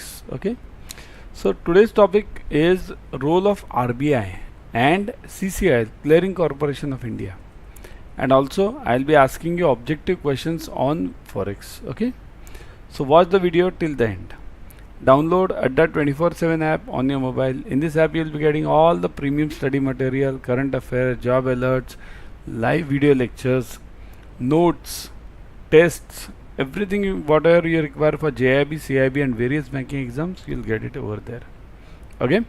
forex. Okay, so today's topic is role of RBI and CCI, Clearing Corporation of India, and also I'll be asking you objective questions on forex. Okay, so watch the video till the end. Download Adda 24/7 app on your mobile. In this app, you'll be getting all the premium study material, current affairs, job alerts, live video lectures, notes, tests, everything whatever you require for JAIIB, CAIIB and various banking exams, you'll get it over there. Okay.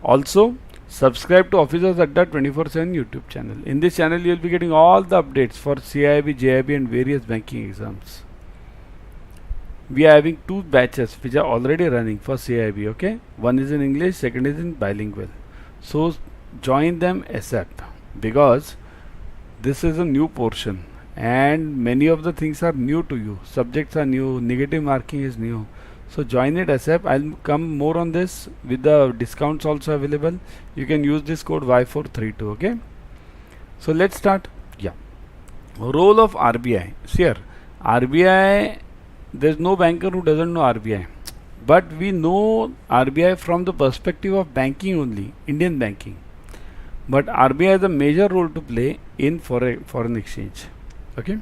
Also, subscribe to Officers Adda 24/7 YouTube channel. In this channel, you'll be getting all the updates for CAIIB, JAIIB and various banking exams. We are having 2 batches which are already running for CAIIB. Okay, one is in English, second is in bilingual. So join them ASAP, because this is a new portion and many of the things are new to you. Subjects are new, negative marking is new. So join it ASAP. I'll come more on this with the discounts also available. You can use this code Y432. Okay, so let's start. Yeah, role of RBI. See here, RBI, there's no banker who doesn't know RBI, but we know RBI from the perspective of banking only, Indian banking. But RBI has a major role to play in foreign exchange. Okay,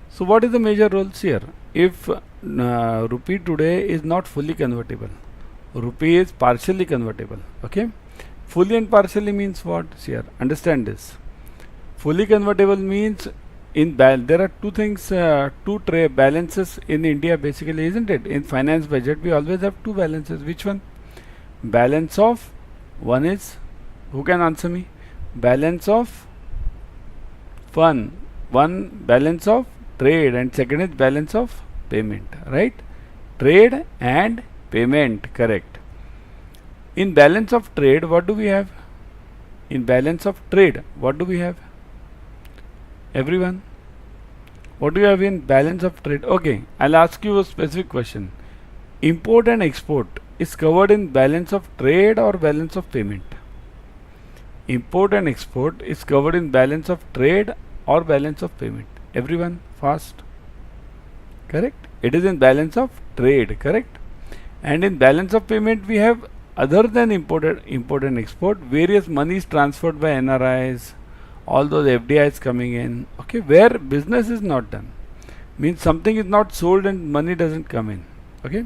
so what is the major role here? If rupee today is not fully convertible, rupee is partially convertible. Okay, fully and partially means what? Here, understand this. Fully convertible means there are two things, two balances in India basically, isn't it? In finance budget, we always have 2 balances. Which one? Balance of, one is, who can answer me? Balance of one balance of trade, and second is balance of payment, right? Trade and payment, correct. In balance of trade, what do we have? In balance of trade, what do we have? Everyone, what do you have in balance of trade? Okay, I'll ask you a specific question. Import and export is covered in balance of trade or balance of payment? Import and export is covered in balance of trade or balance of payment? Everyone, fast. Correct. It is in balance of trade, correct. And in balance of payment, we have, other than import and export, various monies transferred by NRIs, all those FDIs coming in. Okay, where business is not done, means something is not sold and money doesn't come in. Okay,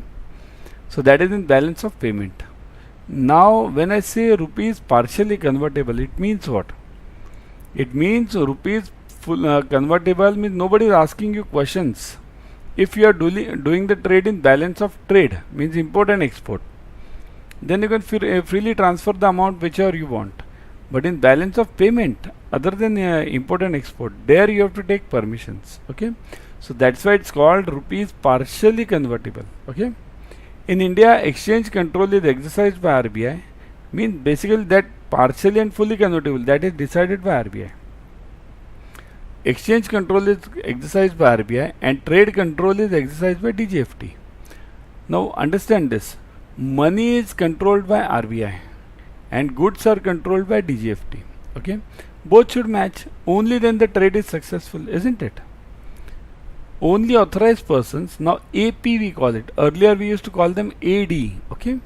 so that is in balance of payment. Now when I say rupees partially convertible, it means what? It means rupees full convertible means nobody is asking you questions. If you are doing the trade in balance of trade, means import and export, then you can freely transfer the amount whichever you want. But in balance of payment, other than import and export, there you have to take permissions. Okay, so that's why it's called rupees partially convertible. Okay, in India, exchange control is exercised by RBI, means basically that partially and fully convertible, that is decided by RBI. Exchange control is exercised by RBI and trade control is exercised by DGFT. Now understand this, money is controlled by RBI and goods are controlled by DGFT. Okay, both should match, only then the trade is successful, isn't it? Only authorized persons, now AP we call it, earlier we used to call them AD. Okay,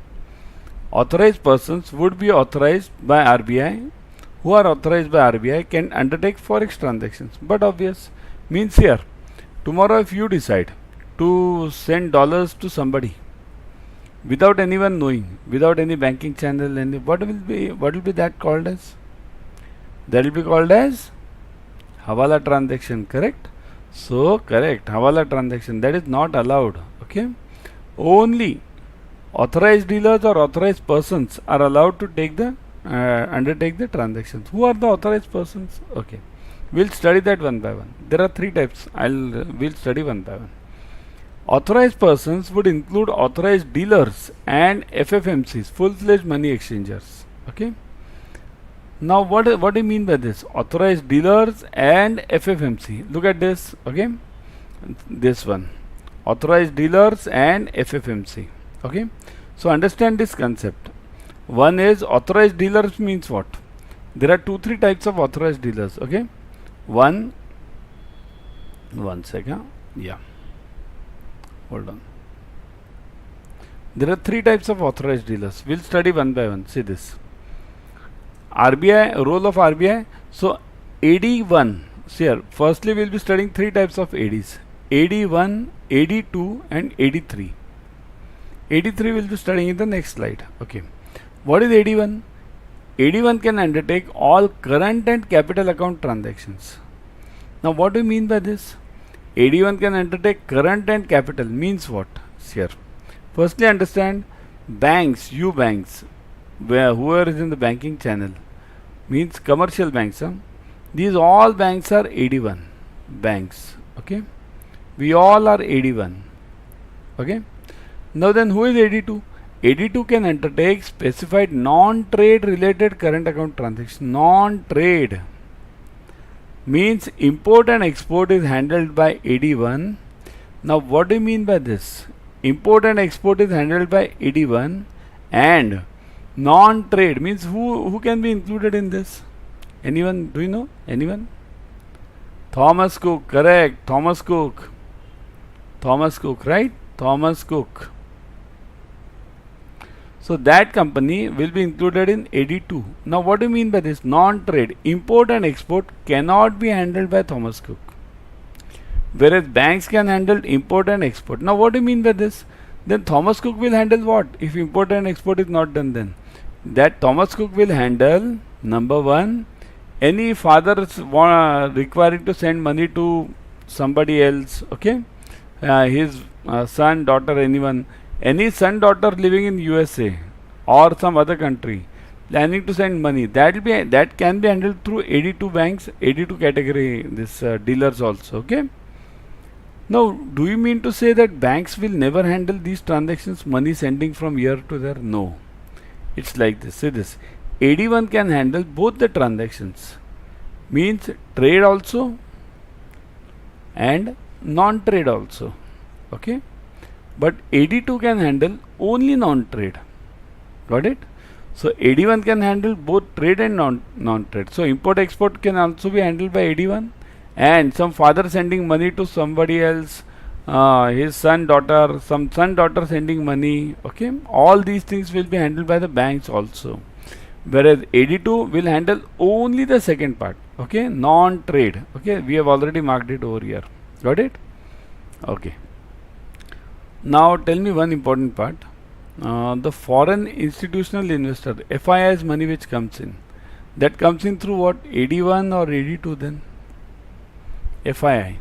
authorized persons would be authorized by RBI, who are authorized by RBI can undertake forex transactions. But obvious, means here, tomorrow if you decide to send dollars to somebody without anyone knowing, without any banking channel, and what will be that called as? That will be called as Hawala transaction, correct? So correct, Hawala transaction, that is not allowed. Okay, only authorized dealers or authorized persons are allowed to take the undertake the transactions. Who are the authorized persons? Okay, we'll study that one by one. There are 3 types. We'll study one by one. Authorized persons would include authorized dealers and FFMCs, full-fledged money exchangers. Okay. Now what do you mean by this? Authorized dealers and FFMC. Look at this. Okay. This one. Authorized dealers and FFMC. Okay. So understand this concept. One is authorized dealers means what? There are 2-3 types of authorized dealers. Okay. One second. Yeah. Hold on. There are three types of authorized dealers. We'll study one by one. See this. RBI, role of RBI. So AD1. See here, firstly we'll be studying three types of ADs. AD1, AD2 and AD3. AD3 we'll be studying in the next slide. Okay. What is AD1? AD1 can undertake all current and capital account transactions. Now what do you mean by this? AD1 can undertake current and capital means what? Here. Firstly understand banks, you banks, whoever is in the banking channel, means commercial banks. These all banks are AD1 banks. Okay. We all are AD1. Okay. Now then who is AD2? AD2 can undertake specified non-trade related current account transaction. Non-trade means import and export is handled by AD1. Now what do you mean by this? Import and export is handled by AD1 and non-trade means who can be included in this? Anyone? Do you know? Anyone? Thomas Cook, correct. Thomas Cook. Thomas Cook, right? Thomas Cook. So that company will be included in AD2. Now what do you mean by this? Non-trade, import and export cannot be handled by Thomas Cook. Whereas banks can handle import and export. Now what do you mean by this? Then Thomas Cook will handle what? If import and export is not done, then that Thomas Cook will handle, number one, any father requiring to send money to somebody else, okay? His son, daughter, anyone. Any son, daughter living in USA or some other country planning to send money, that can be handled through AD2 banks, AD2 category, this dealers also. Okay. Now, do you mean to say that banks will never handle these transactions, money sending from here to there? No. It's like this. See this. AD1 can handle both the transactions, means trade also and non-trade also. Okay. But AD2 can handle only non-trade. Got it? So AD1 can handle both trade and non-trade. So import export can also be handled by AD1, and some father sending money to somebody else, his son, daughter, some son, daughter sending money. Okay, all these things will be handled by the banks also. Whereas AD2 will handle only the second part. Okay, non-trade. Okay, we have already marked it over here. Got it? Okay. Now tell me one important part. The foreign institutional investor, FII's money which comes in, that comes in through what? AD1 or AD2 then? FII.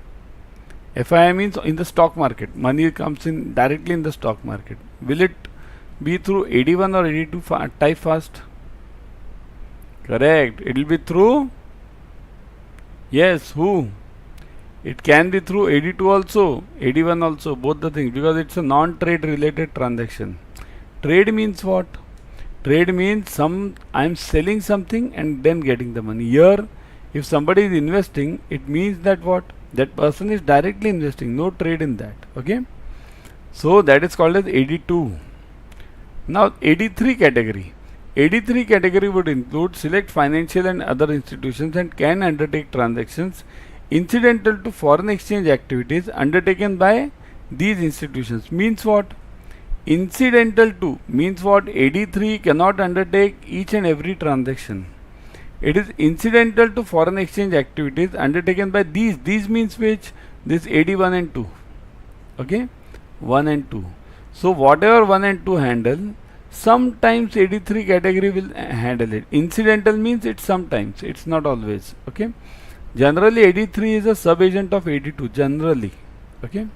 FII means in the stock market. Money comes in directly in the stock market. Will it be through AD1 or AD2 type fast? Correct. It will be through, yes, who? It can be through AD2 also, AD1 also, both the things, because it's a non-trade related transaction. Trade means what? Trade means I am selling something and then getting the money. Here, if somebody is investing, it means that what? That person is directly investing, no trade in that. Okay. So that is called as AD2. Now AD3 category. AD3 category would include select financial and other institutions and can undertake transactions incidental to foreign exchange activities undertaken by these institutions. Means what? Incidental to means what? AD3 cannot undertake each and every transaction. It is incidental to foreign exchange activities undertaken by these. These means which? This AD1 and 2. Okay? 1 and 2. So whatever 1 and 2 handle, sometimes AD3 category will handle it. Incidental means it's sometimes, it's not always. Okay? Generally AD3 is a sub-agent of AD2, generally. Okay.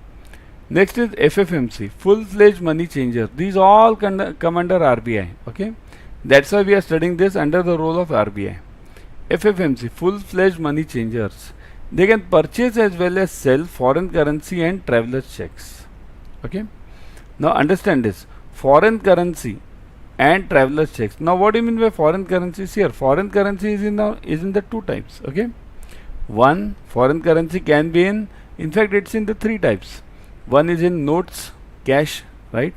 Next is FFMC, full-fledged money changers. These all come under RBI. Okay. That's why we are studying this under the role of RBI. FFMC, full-fledged money changers. They can purchase as well as sell foreign currency and traveler's checks. Okay. Now understand this. Foreign currency and traveler's checks. Now what do you mean by foreign currencies here? Foreign currency is in the two types. Okay. One, foreign currency can be in fact it's in the three types. One is in notes, cash, right?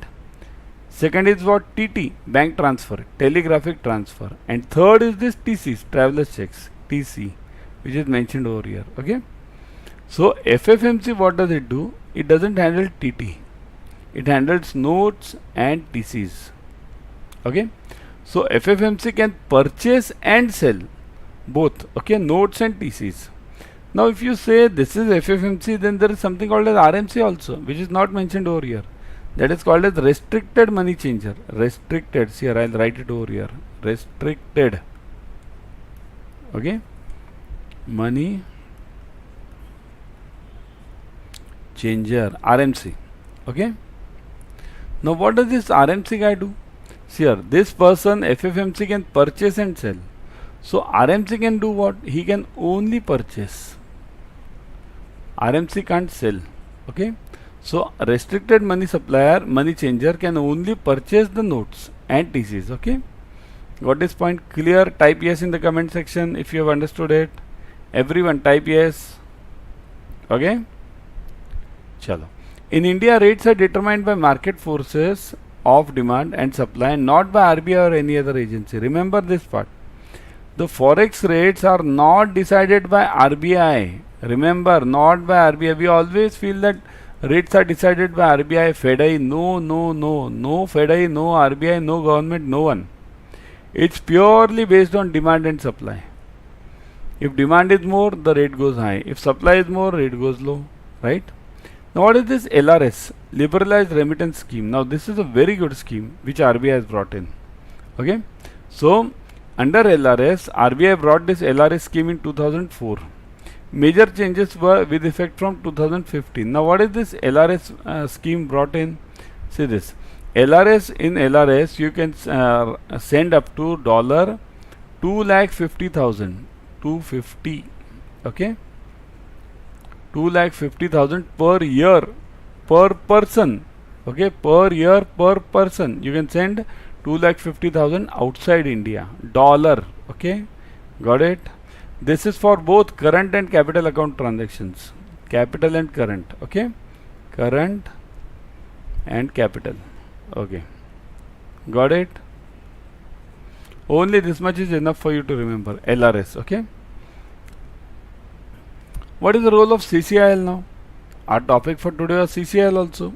Second is what? TT, bank transfer, telegraphic transfer. And third is this TCs, traveler's checks, TC, which is mentioned over here. Okay. So FFMC, what does it do? It doesn't handle TT. It handles notes and TCs. Okay. So FFMC can purchase and sell both. Okay, notes and TCs. Now if you say this is FFMC, then there is something called as RMC also, which is not mentioned over here. That is called as restricted money changer. Restricted. See here, I'll write it over here. Restricted. Okay. Money changer, RMC. Okay. Now what does this RMC guy do? See here, this person FFMC can purchase and sell. So RMC can do what? He can only purchase. RMC can't sell. Okay. So restricted money supplier, money changer can only purchase the notes and TCs. Okay. Got this point clear? Type yes in the comment section if you have understood it. Everyone type yes. Okay. Chalo. In India, rates are determined by market forces of demand and supply, not by RBI or any other agency. Remember this part. The forex rates are not decided by RBI. Remember, not by RBI. We always feel that rates are decided by RBI, FEDI. No, no, no. No FEDI, no RBI, no government, no one. It's purely based on demand and supply. If demand is more, the rate goes high. If supply is more, rate goes low. Right? Now what is this LRS? Liberalized Remittance Scheme. Now this is a very good scheme which RBI has brought in. Okay. So under LRS, RBI brought this LRS scheme in 2004. Major changes were with effect from 2015. Now what is this LRS scheme brought in? See this. LRS, in LRS you can send up to $2,50,000. 250. Okay. 2,50,000 per year per person. Okay, per year per person. You can send 2,50,000 outside India. Dollar. Okay, got it. This is for both current and capital account transactions. Capital and current. Okay, current and capital. Okay, got it. Only this much is enough for you to remember. LRS. Okay. What is the role of CCIL now? Our topic for today was CCIL also.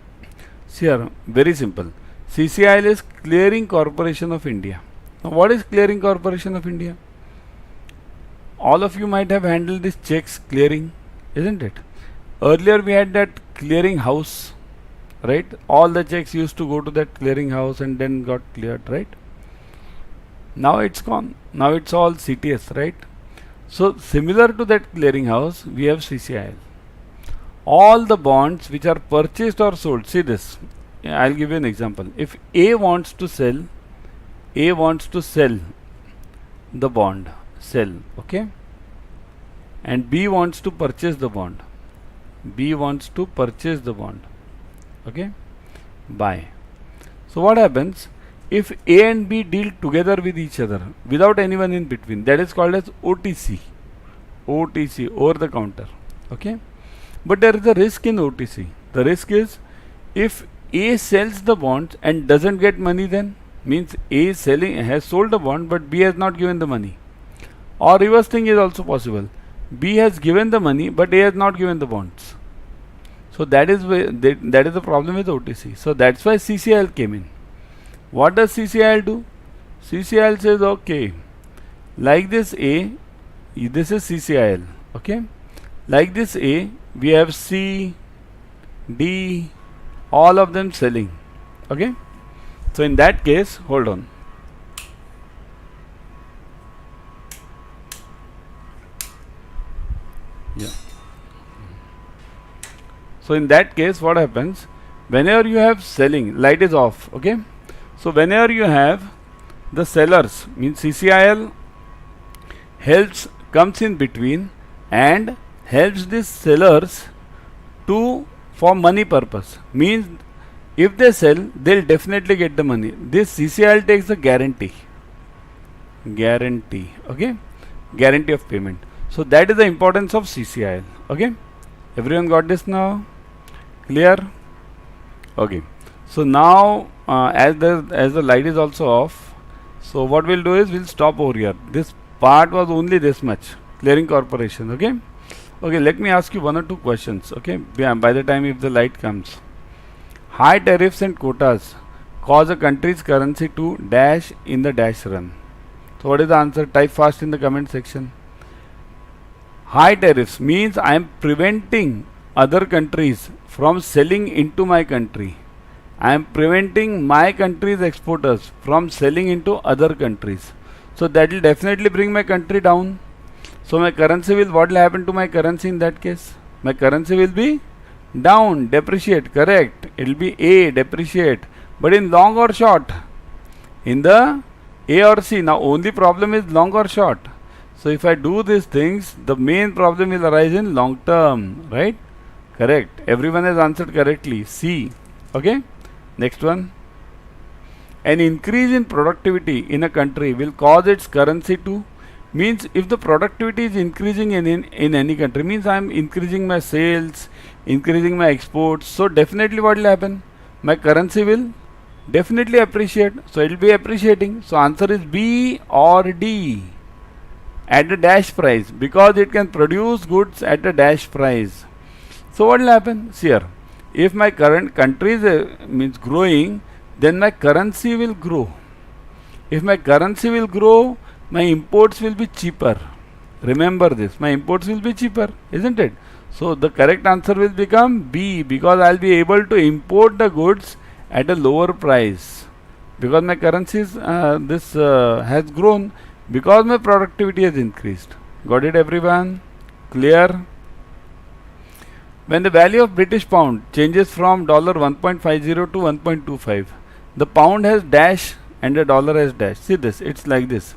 See here, very simple. CCIL is Clearing Corporation of India. Now what is Clearing Corporation of India? All of you might have handled this checks clearing, isn't it? Earlier we had that clearing house, right? All the checks used to go to that clearing house and then got cleared, right? Now it's gone. Now it's all CTS, right? So similar to that clearing house, we have CCIL. All the bonds which are purchased or sold. See this. I'll give you an example. If A wants to sell the bond, sell, okay? And B wants to purchase the bond. Okay? Buy. So what happens? If A and B deal together with each other without anyone in between, that is called as OTC, over the counter. Okay, but there is a risk in OTC. The risk is if A sells the bond and doesn't get money, then means A has sold the bond but B has not given the money. Or reverse thing is also possible. B has given the money but A has not given the bonds. So that is that is the problem with OTC. So that's why CCIL came in. What does CCIL do? CCIL says, okay, like this A, this is CCIL, okay? Like this A, we have C, D, all of them selling, okay? So in that case, hold on. Yeah. So in that case, what happens? Whenever you have selling, light is off, okay? So whenever you have the sellers, means CCIL comes in between and helps these sellers for money purpose. Means if they sell, they'll definitely get the money. This CCIL takes the guarantee, okay? Guarantee of payment. So that is the importance of CCIL, okay? Everyone got this now? Clear? Okay. So now as the light is also off, so what we'll do is we'll stop over here. This part was only this much, clearing corporation. Okay, okay, let me ask you one or two questions. Okay, by the time if the light comes, high tariffs and quotas cause a country's currency to dash in the dash run. So what is the answer? Type fast in the comment section. High tariffs means I am preventing other countries from selling into my country. I am preventing my country's exporters from selling into other countries. So that will definitely bring my country down. So my currency will, what will happen to my currency in that case? My currency will be down, depreciate, correct. It will be A, depreciate. But in long or short? In the A or C. Now only problem is long or short. So if I do these things, the main problem will arise in long term, right? Correct. Everyone has answered correctly. C. Okay. Next one. An increase in productivity in a country will cause its currency to, means if the productivity is increasing in any country, means I am increasing my sales, increasing my exports. So definitely what will happen? My currency will definitely appreciate. So it will be appreciating. So answer is B or D. At a dash price, because it can produce goods at a dash price. So what will happen? See here. If my current country is means growing, then my currency will grow. If my currency will grow, my imports will be cheaper. Remember this, my imports will be cheaper, isn't it? So the correct answer will become B, because I will be able to import the goods at a lower price. Because my currency is, has grown, because my productivity has increased. Got it everyone? Clear? When the value of British pound changes from $1.50 to 1.25, the pound has dash and the dollar has dash. See this, it's like this.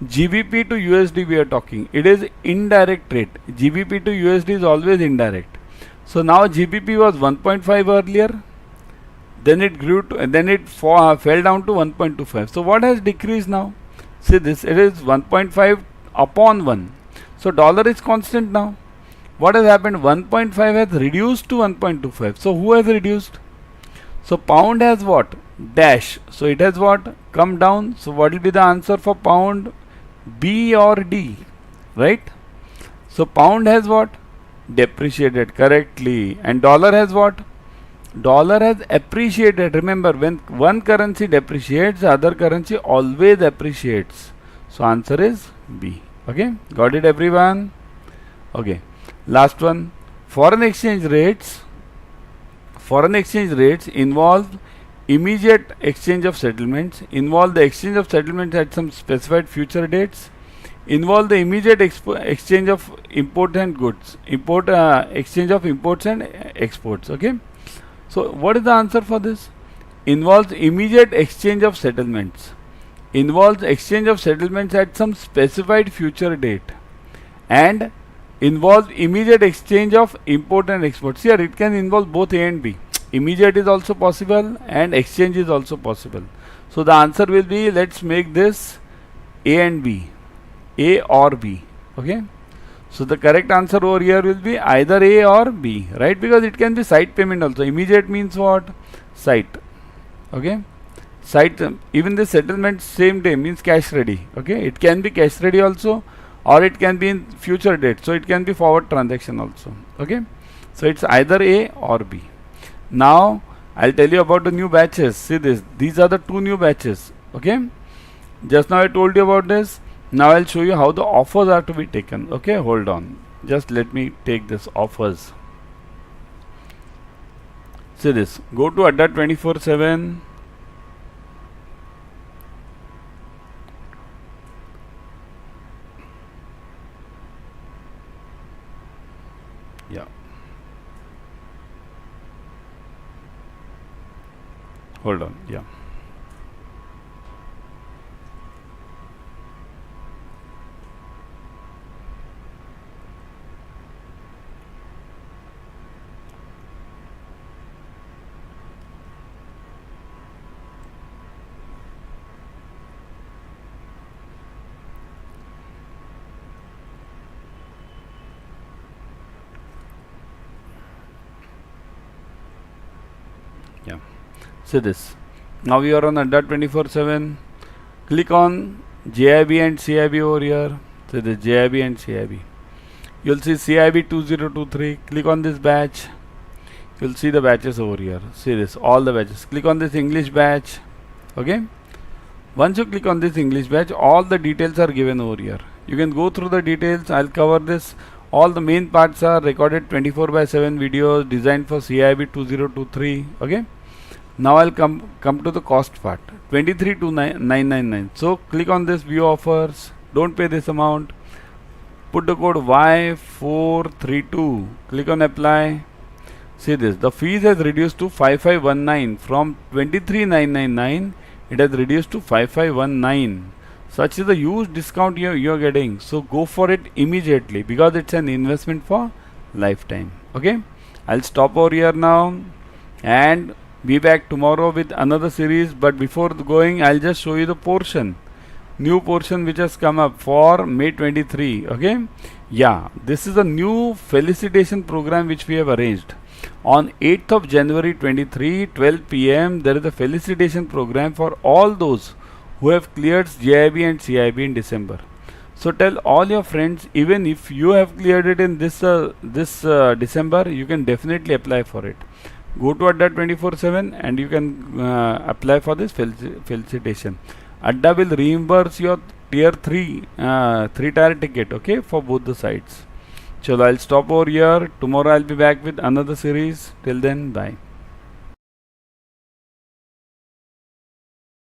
GBP to USD we are talking. It is indirect rate. GBP to USD is always indirect. So now GBP was 1.5 earlier. Then it grew to, then it fell down to 1.25. So what has decreased now? See this, it is 1.5 upon 1. So dollar is constant now. What has happened? 1.5 has reduced to 1.25. So who has reduced? So pound has what? Dash. So it has what? Come down. So what will be the answer for pound? B or D, right? So pound has what? Depreciated correctly. And dollar has what? Dollar has appreciated. Remember, when one currency depreciates, the other currency always appreciates. So answer is B. Okay, got it everyone? Okay, last one. Foreign exchange rates involve immediate exchange of settlements, involve the exchange of settlements at some specified future dates, involve the immediate exchange of import and goods, exchange of imports and exports. Okay. So what is the answer for this? Involves immediate exchange of settlements. Involves exchange of settlements at some specified future date. And involves immediate exchange of import and exports. Here it can involve both A and B. Immediate is also possible and exchange is also possible. So the answer will be, let's make this A and B. A or B. Okay. So the correct answer over here will be either A or B, right? Because it can be site payment also. Immediate means what? Site. Okay. Site, even the settlement same day means cash ready. Okay. It can be cash ready also, or it can be in future date. So it can be forward transaction also. Okay. So it's either A or B. Now I'll tell you about the new batches. See this. These are the two new batches. Okay. Just now I told you about this. Now I'll show you how the offers are to be taken. Okay, hold on. Just let me take this offers. See this. Go to Adda 24/7. Yeah. Hold on. Yeah. Yeah. See this. Now we are on Adda 24/7. Click on JAIIB and CAIIB over here. See this, JAIIB and CAIIB. You'll see CAIIB 2023. Click on this batch. You'll see the batches over here. See this, all the batches. Click on this English batch. Okay. Once you click on this English batch, all the details are given over here. You can go through the details. I'll cover this. All the main parts are recorded 24/7 videos designed for CAIIB 2023. Okay. Now I'll come to the cost part. 23,999. So click on this view offers. Don't pay this amount. Put the code Y432. Click on apply. See this. The fees has reduced to 5519 from 23,999. It has reduced to 5519. Such is the huge discount you're getting. So go for it immediately because it's an investment for lifetime. Okay. I'll stop over here now and be back tomorrow with another series. But before going, I'll just show you the portion. New portion which has come up for May 23. Okay. Yeah. This is a new felicitation program which we have arranged. On 8th of January 23, 12 p.m. there is a felicitation program for all those who have cleared JAIIB and CAIIB in December. So tell all your friends, even if you have cleared it in this December, you can definitely apply for it. Go to Adda 24/7 and you can apply for this felicitation. Adda will reimburse your tier 3 3-tier ticket, okay, for both the sides. Chalo, I'll stop over here. Tomorrow I'll be back with another series. Till then, bye.